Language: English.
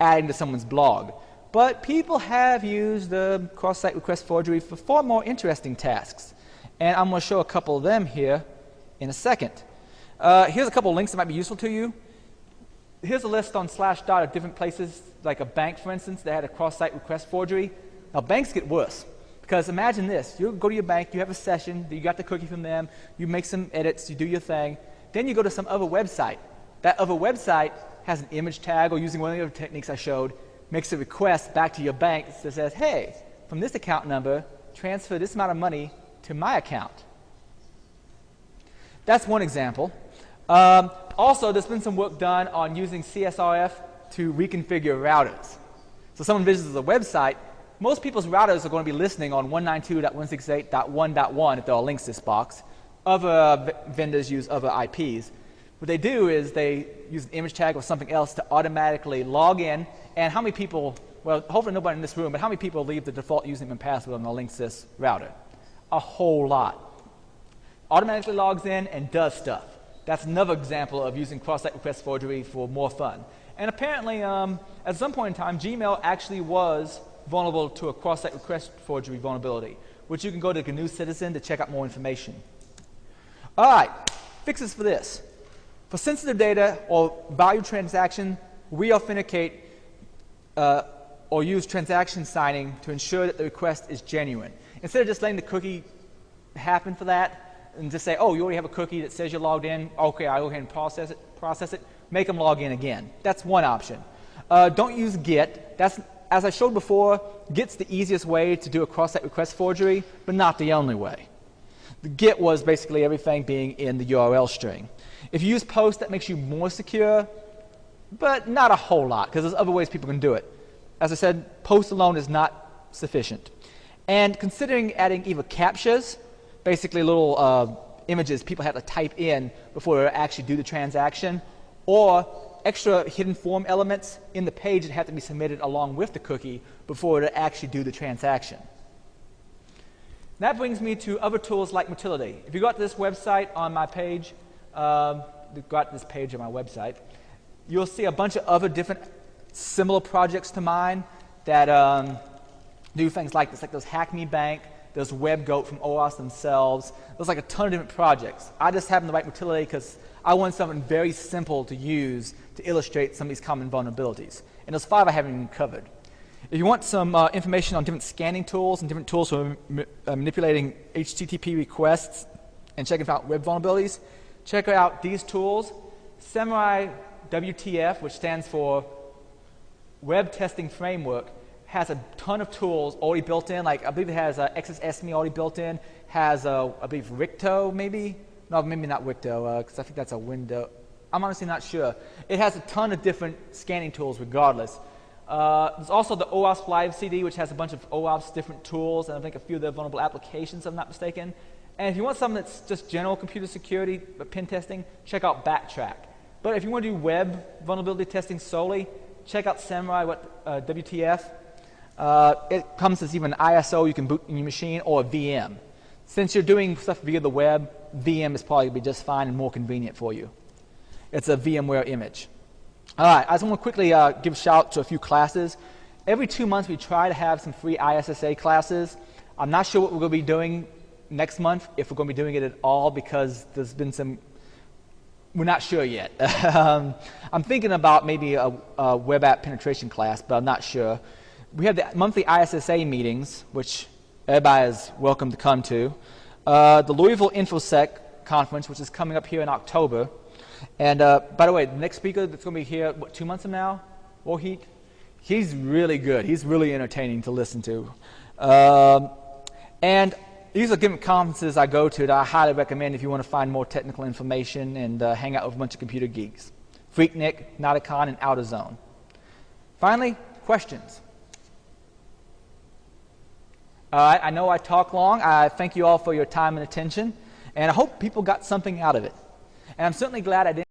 adding to someone's blog. But people have used the cross-site request forgery for far more interesting tasks. And I'm going to show a couple of them here in a second. Here's a couple of links that might be useful to you. Here's a list on Slashdot of different places, like a bank, for instance, that had a cross-site request forgery. Now, banks get worse. Because imagine this. You go to your bank, you have a session, you got the cookie from them, you make some edits, you do your thing. Then you go to some other website. That other website has an image tag, or using one of the other techniques I showed, makes a request back to your bank that says, hey, from this account number, transfer this amount of money to my account. That's one example. Also, there's been some work done on using CSRF to reconfigure routers. So someone visits a website. Most people's routers are going to be listening on 192.168.1.1 if there are links to this box. Other vendors use other IPs. What they do is they use an image tag or something else to automatically log in. And how many people, well, hopefully nobody in this room, but how many people leave the default username and password on the Linksys router? A whole lot. Automatically logs in and does stuff. That's another example of using cross-site request forgery for more fun. And apparently, at some point in time, Gmail actually was vulnerable to a cross-site request forgery vulnerability, which you can go to GNU Citizen to check out more information. All right, fixes for this. For sensitive data or value transaction, we authenticate or use transaction signing to ensure that the request is genuine. Instead of just letting the cookie happen for that and just say, oh, you already have a cookie that says you're logged in, okay, I'll go ahead and process it, make them log in again. That's one option. Don't use Git. That's, as I showed before, Git's the easiest way to do a cross-site request forgery, but not the only way. The Git was basically everything being in the URL string. If you use Post, that makes you more secure, but not a whole lot, because there's other ways people can do it. As I said, Post alone is not sufficient. And considering adding either CAPTCHAs, basically little images people have to type in before they actually do the transaction, or extra hidden form elements in the page that have to be submitted along with the cookie before they actually do the transaction. That brings me to other tools like Mutillidae. If you go to this website on my page, go to this page on my website, you'll see a bunch of other different similar projects to mine that do things like this, like there's Hack Me Bank, there's WebGoat from OWASP themselves. There's like a ton of different projects. I just happened to write Mutillidae because I want something very simple to use to illustrate some of these common vulnerabilities. And there's 5 I haven't even covered. If you want some information on different scanning tools and different tools for manipulating HTTP requests and checking out web vulnerabilities, check out these tools. Samurai WTF, which stands for Web Testing Framework, has a ton of tools already built in. Like I believe it has XSSME already built in. Has I believe Ricto maybe? No, maybe not Ricto because I think that's a window. I'm honestly not sure. It has a ton of different scanning tools regardless. There's also the OWASP Live CD, which has a bunch of OWASP different tools and I think a few of the vulnerable applications, if I'm not mistaken. And if you want something that's just general computer security, but pen testing, check out Backtrack. But if you want to do web vulnerability testing solely, check out Samurai WTF. It comes as even an ISO you can boot in your machine or a VM. Since you're doing stuff via the web, VM is probably going to be just fine and more convenient for you. It's a VMware image. All right, I just want to quickly give a shout out to a few classes. Every 2 months we try to have some free ISSA classes. I'm not sure what we're going to be doing next month, if we're going to be doing it at all, because there's been some, we're not sure yet. I'm thinking about maybe a web app penetration class, but I'm not sure. We have the monthly ISSA meetings, which everybody is welcome to come to. The Louisville InfoSec conference, which is coming up here in October. And by the way, the next speaker that's going to be here, what, 2 months from now, Wahid? He's really good. He's really entertaining to listen to. And these are different conferences I go to that I highly recommend if you want to find more technical information and hang out with a bunch of computer geeks. Freaknik, Nauticon, and Outer Zone. Finally, questions. All right, I know I talk long. I thank you all for your time and attention, and I hope people got something out of it. And I'm certainly glad I didn't